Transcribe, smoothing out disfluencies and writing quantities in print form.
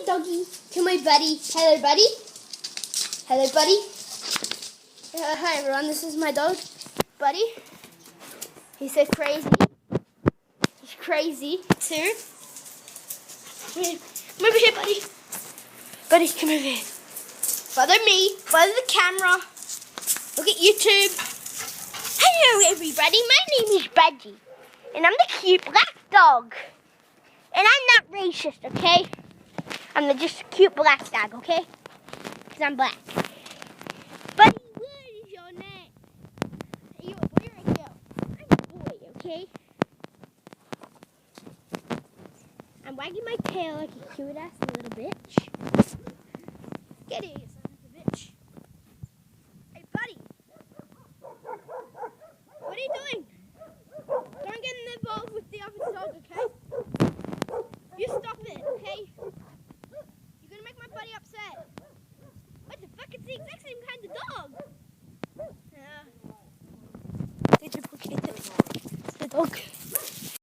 doggy to my buddy. Hello, buddy. Hello, buddy. Hi, everyone. This is my dog, Buddy. He's so crazy. He's crazy, too. Come over here, buddy. Buddy, come over here. Follow me. Follow the camera. Look at YouTube. Hello, everybody. My name is Buddy. And I'm the cute black dog. And I'm not racist, okay? I'm just a cute black dog, okay? Because I'm black. Buddy, what is your name? Are you a boy or a girl? I'm a boy, okay? I'm wagging my tail like a cute-ass little bitch. Get here, you son of a bitch. Hey, Buddy. What are you doing? Don't get involved with the other dog, okay? You stop it, okay? You're gonna make my buddy upset. What the fuck? It's the exact same kind of dog. They duplicated the dog.